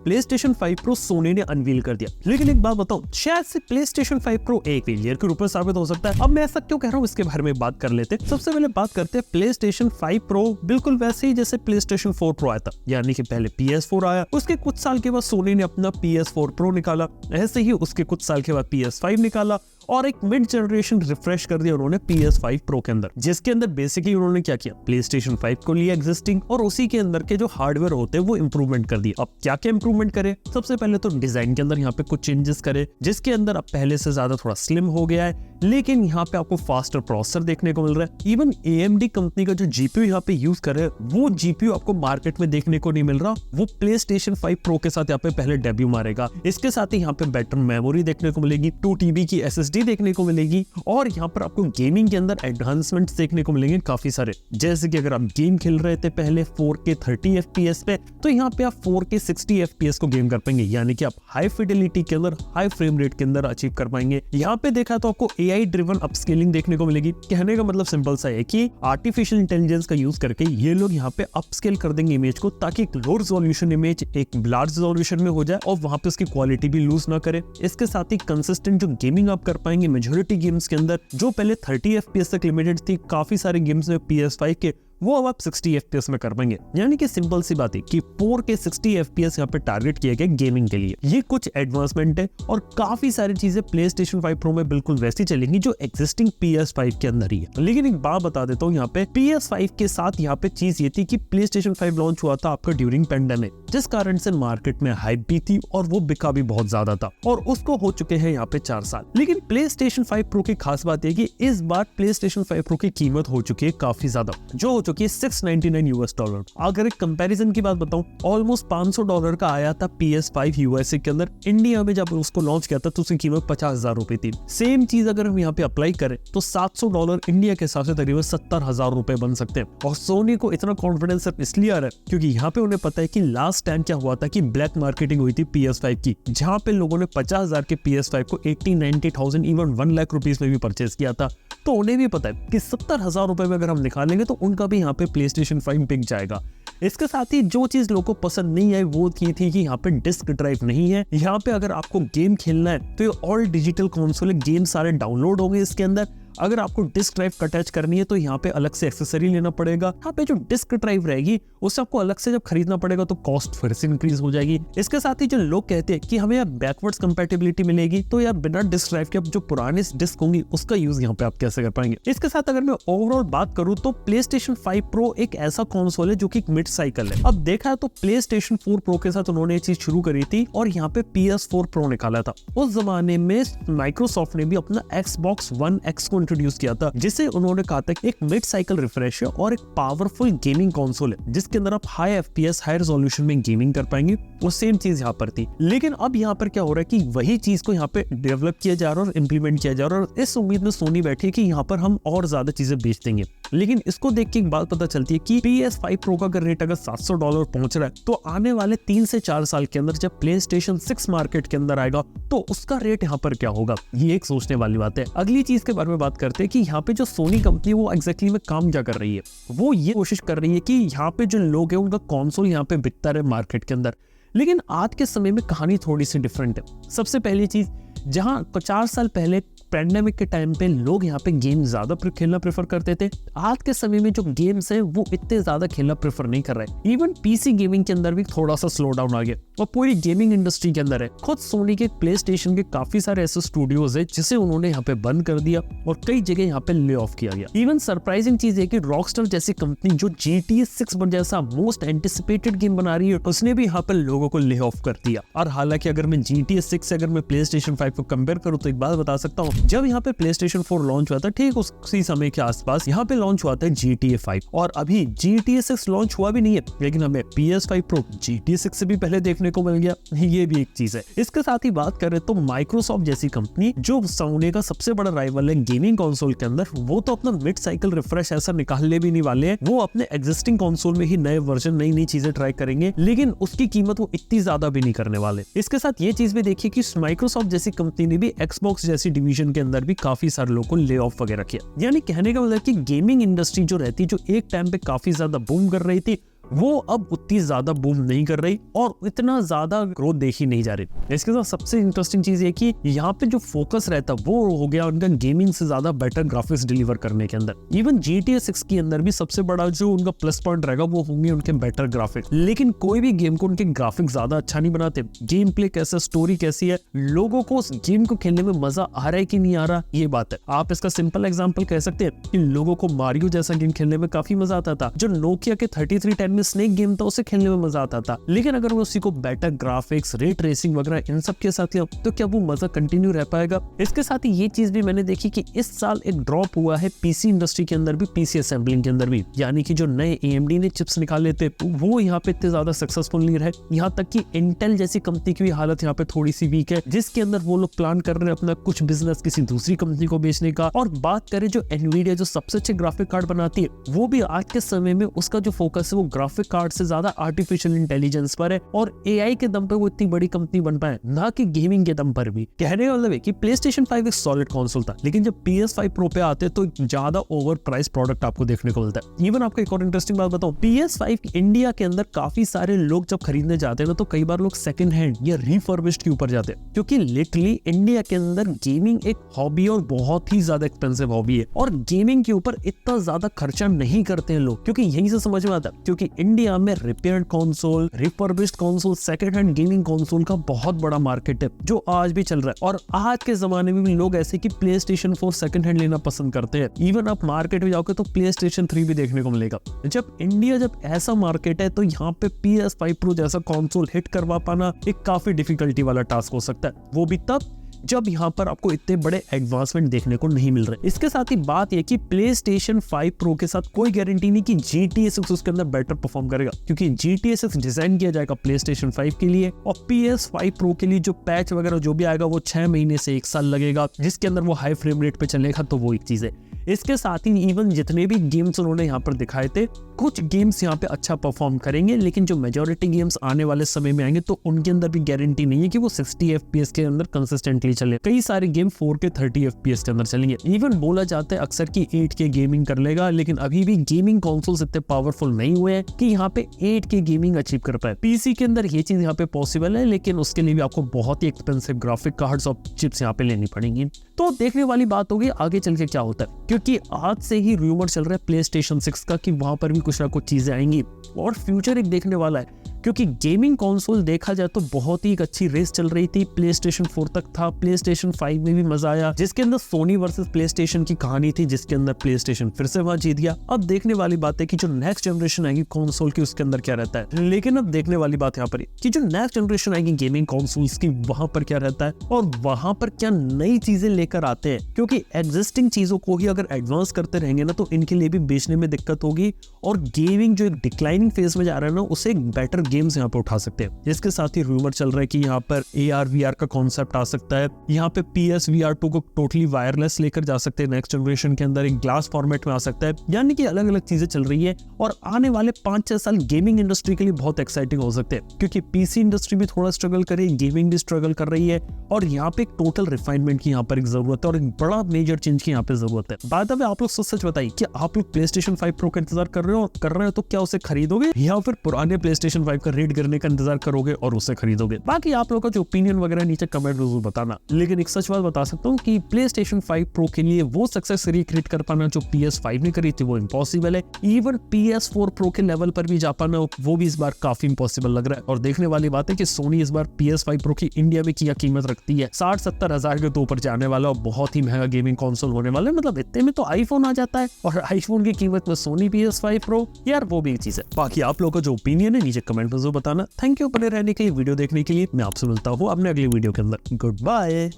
PlayStation 5 Pro Soni ने unveil कर दिया। लेकिन एक बात बताऊं, शायद से PlayStation 5 Pro एक फेलियर के रूप में साबित हो सकता है। अब मैं ऐसा क्यों कह रहा हूँ, इसके बारे में बात कर लेते हैं। सबसे पहले बात करते हैं PlayStation 5 Pro बिल्कुल वैसे ही जैसे PlayStation 4 Pro आया था, यानी कि पहले PS4 आया, उसके कुछ साल के बाद सोनी ने अपना PS4 Pro निकाला, ऐसे ही उसके कुछ साल के बाद PS5 निकाला और एक मिड जनरेशन रिफ्रेश कर दिया उन्होंने PS5 Pro के अंदर, जिसके अंदर बेसिकली उन्होंने क्या किया, PlayStation 5 को लिया एग्जिस्टिंग और उसी के अंदर के जो हार्डवेयर होते हैं वो इंप्रूवमेंट कर दिए। अब क्या क्या इंप्रूवमेंट करे, सबसे पहले तो डिजाइन के अंदर यहाँ पे कुछ चेंजेस करे, जिसके अंदर अब पहले से ज्यादा थोड़ा स्लिम हो गया है, लेकिन यहाँ पे आपको फास्टर प्रोसेसर देखने को मिल रहा है। इवन AMD कंपनी का जो GPU यहाँ पे यूज कर रहे हैं वो GPU आपको मार्केट में देखने को नहीं मिल रहा, वो PlayStation 5 Pro के साथ यहाँ पे पहले डेब्यू मारेगा। इसके साथ ही यहाँ पे बेटर मेमोरी देखने को मिलेगी, 2 TB की SSD देखने को मिलेगी और यहाँ पर आपको गेमिंग के अंदर एडवांसमेंट्स देखने को मिलेंगे काफी सारे, जैसे कि अगर आप गेम खेल रहे थे पहले 4K 30 FPS पे, तो यहाँ पे आप 4K 60 FPS को गेम कर पाएंगे, यानी कि आप हाई फिडेलिटी के अंदर हाई फ्रेम रेट के अंदर अचीव कर पाएंगे। यहाँ पे देखा तो आपको AI ड्रिवन अपस्केलिंग देखने को मिलेगी। कहने का मतलब सिंपल सा है कि आर्टिफिशियल इंटेलिजेंस का यूज करके ये लोग यहाँ पे अपस्केल कर देंगे इमेज को, ताकि एक लो रिजोल्यूशन इमेज एक लार्ज रिजोल्यूशन में हो जाए और वहां पे उसकी क्वालिटी भी लूज ना करे। इसके साथ ही कंसिस्टेंट जो गेमिंग आप कर पाएंगे मेजॉरिटी गेम्स के अंदर, जो पहले 30 FPS तक लिमिटेड थी काफी सारे गेम्स में PS5 के, वो अब आप 60 FPS में कर पाएंगे। यानी कि सिंपल सी बात है कि 4K 60 FPS यहाँ पे टारगेट किया गया गेमिंग के लिए। ये कुछ एडवांसमेंट है और काफी सारी चीजें PlayStation 5 Pro में बिल्कुल वैसी चलेंगी जो एक्जिस्टिंग PS5 के अंदर ही है। लेकिन एक बात बता देता हूँ, यहाँ पे PS5 के साथ यहाँ पे चीज ये थी कि PlayStation 5 लॉन्च हुआ था आपका ड्यूरिंग पेंडेमिक, जिस कारण से मार्केट में हाइप भी थी और वो बिका भी बहुत ज्यादा था और उसको हो चुके हैं यहाँ पे 4 साल। लेकिन PlayStation 5 Pro की खास बात है कि इस बार PlayStation 5 Pro की कीमत हो चुकी है काफी ज्यादा, जो हो चुकी है $699। अगर एक कंपैरिजन की बात बताऊं, ऑलमोस्ट $500 का आया था PS5 USA के अंदर। इंडिया में जब उसको लॉन्च किया था तो उसकी कीमत 50,000 रुपए थी। सेम चीज अगर हम यहाँ पे अप्लाई करें तो $700 इंडिया के हिसाब से तकरीबन 70,000 रुपए बन सकते हैं। और सोनी को इतना कॉन्फिडेंस इसलिए आ रहा है क्योंकि यहाँ पे उन्हें पता है कि लास्ट टाइम क्या हुआ था कि ब्लैक मार्केटिंग हुई थी PS5 की, जहाँ पे लोगों ने 50,000 के PS5 को 80-90,000 इवन 1 लाख रुपीज में भी परचेज किया था। तो उन्हें भी पता है कि 70,000 रुपए में अगर हम निकालेंगे तो उनका भी यहाँ पे PlayStation 5 बिक जाएगा। इसके साथ ही जो चीज लोगों को पसंद नहीं आई वो ये थी कि यहाँ पे डिस्क ड्राइव नहीं है। यहाँ पे अगर आपको गेम खेलना है तो ये ऑल डिजिटल कंसोल है, गेम सारे डाउनलोड होंगे इसके अंदर। अगर आपको डिस्क ड्राइव अटैच करनी है तो यहाँ पे अलग से एक्सेसरी लेना पड़ेगा। यहाँ पे जो डिस्क ड्राइव रहेगी उससे आपको अलग से जब खरीदना पड़ेगा तो कॉस्ट फिर से इंक्रीज हो जाएगी। इसके साथ ही जो लोग कहते हैं कि हमें यार बैकवर्ड्स कंपैटिबिलिटी मिलेगी, तो यार बिना डिस्क ड्राइव के जो पुराने डिस्क होंगी उसका यूज यहाँ पे आप कैसे कर पाएंगे। इसके साथ अगर मैं ओवरऑल बात करूँ तो PlayStation 5 Pro एक ऐसा कंसोल है जो कि मिड साइकिल है। अब देखा है तो PlayStation 4 Pro के साथ उन्होंने ये चीज शुरू करी थी और यहाँ पे PS4 Pro निकाला था। उस जमाने में माइक्रोसॉफ्ट ने भी अपना Xbox One X को इंट्रोड्यूस किया था, जिसे उन्होंने कहा था कि एक मिड साइकिल रिफ्रेश है और एक पावरफुल गेमिंग कंसोल है जिसके अंदर आप हाई FPS हाई रेजोल्यूशन में गेमिंग कर पाएंगे। वो सेम चीज यहाँ पर थी, लेकिन अब यहाँ पर क्या हो रहा है कि वही चीज को यहाँ पे डेवलप किया जा रहा है और इम्प्लीमेंट किया जा रहा है और इस उम्मीद में सोनी बैठी है कि यहाँ पर हम और ज्यादा चीजें बेच देंगे। लेकिन इसको देख के एक बात पता चलती है कि PS5 Pro का अगर रेट अगर $700 पहुंच रहा है तो आने वाले 3 से 4 साल के अंदर जब PlayStation 6 मार्केट के अंदर आएगा तो उसका रेट यहाँ पर क्या होगा, ये एक सोचने वाली बात है। अगली चीज के बारे में बात करते हैं कि यहाँ पे जो सोनी कंपनी वो एग्जैक्टली में काम क्या कर रही है। वो ये कोशिश कर रही है कि यहाँ पे जो लोग हैं उनका कंसोल यहाँ पे बिकता रहे मार्केट के अंदर। लेकिन आज के समय में कहानी थोड़ी सी डिफरेंट है। सबसे पहली चीज, जहां 4 साल पहले पैंडेमिक के टाइम पे लोग यहाँ पे गेम ज्यादा खेलना प्रेफर करते थे, आज के समय में जो गेम्स हैं वो इतने ज्यादा खेलना प्रेफर नहीं कर रहे। इवन पीसी गेमिंग के अंदर भी थोड़ा सा स्लो डाउन आ गया और पूरी गेमिंग इंडस्ट्री के अंदर है। खुद सोनी के प्लेस्टेशन के काफी सारे ऐसे स्टूडियोज है जिसे उन्होंने यहाँ पे बंद कर दिया और कई जगह यहाँ पे ले ऑफ किया गया। इवन सरप्राइजिंग चीज है कि रॉकस्टार जैसी कंपनी जो GTA 6 जैसा मोस्ट एंटिसिपेटेड गेम बना रही है उसने भी यहाँ पे लोगों को ले ऑफ कर दिया। और हालांकि अगर मैं GTA 6 से अगर मैं PlayStation 5 को कंपेयर करूँ तो एक बात बता सकता हूँ, जब यहाँ पे PlayStation 4 लॉन्च हुआ था ठीक उसी समय के आसपास यहाँ पे लॉन्च हुआ था GTA 5 और अभी GTA 6 लॉन्च हुआ भी नहीं है, लेकिन हमें PS5 Pro GTA 6 से भी पहले देखने को मिल गया। ये भी एक चीज है। इसके साथ ही बात करें तो माइक्रोसॉफ्ट जैसी कंपनी जो सोनी का सबसे बड़ा राइवल है गेमिंग कंसोल के अंदर, वो तो अपना मिड साइकिल रिफ्रेश ऐसा निकालने भी नहीं वाले हैं। वो अपने एग्जिस्टिंग कंसोल में ही नए वर्जन नई चीजें ट्राई करेंगे, लेकिन उसकी कीमत वो इतनी ज्यादा भी नहीं करने वाले। इसके साथ ये चीज भी देखिए कि माइक्रोसॉफ्ट जैसी कंपनी ने भी Xbox जैसी डिवीजन के अंदर भी काफी सारे लोगों को ले ऑफ वगैरह किया। यानी कहने का मतलब कि गेमिंग इंडस्ट्री जो रहती जो एक टाइम पे काफी ज्यादा बूम कर रही थी वो अब उतनी ज्यादा बूम नहीं कर रही और इतना ज्यादा ग्रोथ देखी नहीं जा रही। इसके साथ सबसे इंटरेस्टिंग चीज ये कि यहाँ पे जो फोकस रहता है वो हो गया उनका गेमिंग से ज्यादा बेटर ग्राफिक्स डिलीवर करने के अंदर। इवन GTA 6 के अंदर भी सबसे बड़ा जो उनका प्लस पॉइंट रहेगा वो होंगे उनके बेटर ग्राफिक्स। लेकिन कोई भी गेम को उनके ग्राफिक्स ज्यादा अच्छा नहीं बनाते। गेम प्ले कैसा, स्टोरी कैसी है, लोगों को उस गेम को खेलने में मजा आ रहा है कि नहीं आ रहा, ये बात है। आप इसका सिंपल एग्जांपल कह सकते हैं कि लोगों को मारियो जैसा गेम खेलने में काफी मजा आता था। जो नोकिया के 3310 में स्नेक गेम था उसे खेलने में मजा आता था। लेकिन अगर वो उसी को बेटर ग्राफिक्स, रे ट्रेसिंग वगैरह इन सब के साथ लिया तो क्या वो मजा कंटिन्यू रह पाएगा? इसके साथ ही ये चीज भी मैंने देखी कि इस साल एक ड्रॉप हुआ है पीसी इंडस्ट्री के अंदर भी, पीसी असेंबलिंग के अंदर भी। यानी कि जो नए AMD ने चिप्स निकाले थे वो यहाँ पे इतने ज्यादा सक्सेसफुल नहीं रहे। यहाँ तक कि इंटेल जैसी कंपनी की भी हालत यहाँ पे थोड़ी सी वीक है, जिसके अंदर वो लोग प्लान कर रहे हैं अपना कुछ बिजनेस किसी दूसरी कंपनी को बेचने का। और बात करें जो एनवीडिया जो सबसे अच्छे ग्राफिक कार्ड बनाती है, वो भी आज के समय में उसका जो फोकस है वो ग्राफिक कार्ड से ज्यादा आर्टिफिशियल इंटेलिजेंस पर है और AI के दम पे वो इतनी बड़ी कंपनी बन पाए, ना कि गेमिंग के दम पर भी। कहने का मतलब है कि PlayStation 5 एक सॉलिड कंसोल था, लेकिन जब PS5 Pro पे आते तो ज्यादा ओवर प्राइस प्रोडक्ट आपको देखने को मिलता है। इवन आपको एक और इंटरेस्टिंग बात बताऊं, PS5 इंडिया के अंदर काफी सारे लोग जब खरीदने जाते हैं ना तो कई बार लोग सेकंड हैंड या रिफर्बिश्ड के ऊपर जाते हैं, क्योंकि लिटरली इंडिया के अंदर गेमिंग एक हॉबी और बहुत ही ज्यादा एक्सपेंसिव हॉबी है और गेमिंग के ऊपर इतना ज्यादा खर्चा नहीं करते हैं लोग, क्योंकि यहीं से समझ में आता है। क्योंकि इंडिया में repaired console, refurbished console, second hand gaming console का बहुत बड़ा मार्केट है जो आज भी चल रहा है। और आज के जमाने में भी लोग ऐसे कि PlayStation 4 सेकंड हैंड लेना पसंद करते हैं। इवन आप मार्केट में जाओगे तो PlayStation 3 भी देखने को मिलेगा। जब इंडिया जब ऐसा मार्केट है तो यहाँ पे PS5 Pro जैसा कंसोल हिट करवा पाना एक काफी डिफिकल्टी वाला टास्क हो सकता है, वो भी तब जब यहाँ पर आपको इतने बड़े एडवांसमेंट देखने को नहीं मिल रहे। इसके साथ ही बात यह कि PlayStation 5 Pro के साथ कोई गारंटी नहीं कि GTA 6 उसके अंदर बेटर परफॉर्म करेगा, क्योंकि GTA 6 डिजाइन किया जाएगा PlayStation 5 के लिए और PS5 Pro के लिए जो पैच वगैरह जो भी आएगा वो 6 महीने से 1 साल लगेगा, जिसके अंदर वो हाई फ्रेम रेट पे चलेगा। तो वो एक चीज है। इसके साथ ही इवन जितने भी गेम्स उन्होंने यहाँ पर दिखाए थे, कुछ गेम्स यहाँ पे अच्छा परफॉर्म करेंगे, लेकिन जो मेजॉरिटी गेम्स आने वाले समय में आएंगे तो उनके अंदर भी गारंटी नहीं है कि वो 60 FPS के अंदर कंसिस्टेंटली चले। कई सारे गेम 4K 30 FPS के अंदर चलेंगे। इवन बोला जाता है अक्सर कि 8K गेमिंग कर लेगा, लेकिन अभी भी गेमिंग कंसोल्स इतने पावरफुल नहीं हुए हैं कि यहाँ पे 8K गेमिंग अचीव कर पाए। पीसी के अंदर ये चीज यहाँ पे पॉसिबल है, लेकिन उसके लिए भी आपको बहुत ही एक्सपेंसिव ग्राफिक कार्ड्स और चिप्स यहाँ पे लेनी पड़ेंगी। तो देखने वाली बात होगी आगे चल के क्या होता है, क्योंकि आज से ही रूमर चल रहा है PlayStation 6 का कि वहां पर भी कुछ ना कुछ चीजें आएंगी और फ्यूचर एक देखने वाला है। क्योंकि गेमिंग कंसोल देखा जाए तो बहुत ही एक अच्छी रेस चल रही थी, PlayStation 4 तक था, PlayStation 5 में भी मजा आया, जिसके अंदर सोनी वर्सेस PlayStation की कहानी थी, जिसके अंदर PlayStation फिर से वहां जीत गया। अब देखने वाली बात है कि जो नेक्स्ट जनरेशन आएगी कंसोल की उसके अंदर क्या रहता है। लेकिन अब देखने वाली बात यहाँ पर कि जो नेक्स्ट जनरेशन आएगी गेमिंग कंसोल्स की, वहां पर क्या रहता है और वहां पर क्या नई चीजें लेकर आते हैं। क्योंकि एग्जिस्टिंग चीजों को ही अगर एडवांस करते रहेंगे ना तो इनके लिए भी बेचने में दिक्कत होगी और गेमिंग जो एक डिक्लाइनिंग फेज में जा रहा है ना उसे एक बेटर गेम्स यहाँ पे उठा सकते हैं। इसके साथ ही रूमर चल रहा है कि यहाँ पर AR VR का कॉन्सेप्ट आ सकता है। यहाँ पे PSVR 2 को टोटली वायरलेस लेकर जा सकते हैं नेक्स्ट जनरेशन के अंदर, एक ग्लास फॉर्मेट में आ सकता है। यानी कि अलग अलग चीजें चल रही है और आने वाले 5-6 साल गेमिंग इंडस्ट्री के लिए बहुत एक्साइटिंग हो सकते हैं, क्योंकि पीसी इंडस्ट्री भी थोड़ा स्ट्रगल कर रही है, गेमिंग भी स्ट्रगल कर रही है और यहाँ पे एक टोटल रिफाइनमेंट की यहाँ पर एक जरूरत है और एक बड़ा मेजर चेंज की यहाँ पे जरूरत है। बात अब आप लोग सच बताइए कि आप लोग PlayStation 5 Pro का इंतजार कर रहे हो, और कर रहे हो तो क्या उसे खरीदोगे या फिर पुराने PlayStation 5 का रेट गिरने का इंतजार करोगे और उसे खरीदोगे? बाकी आप लोगों का जो ओपिनियन वगैरह नीचे कमेंट में जरूर बताना। लेकिन एक सच बात बता सकता हूँ कि PlayStation 5 Pro के लिए वो सक्सेस रिक्रिएट कर पाना जो PS5 ने करी थी वो इम्पॉसिबल है। इवन PS4 Pro के लेवल पर भी जा पाना वो भी इस बार काफी इम्पॉसिबल लग रहा है। और देखने वाली बात है कि सोनी इस बार PS5 Pro की इंडिया में क्या कीमत रखती है, 60-70 हजार के तो ऊपर जाने वाला और बहुत ही महंगा गेमिंग कंसोल होने वाला है। मतलब इतने में तो आईफोन आ जाता है और आईफोन की कीमत में सोनी PS5 Pro, यार वो भी एक चीज है। बाकी आप लोगों का जो ओपिनियन है नीचे कमेंट में जरूर बताना। थैंक यू बने रहने के लिए, वीडियो देखने के लिए। मैं आपसे मिलता हूँ अपने अगली वीडियो के अंदर। Good bye.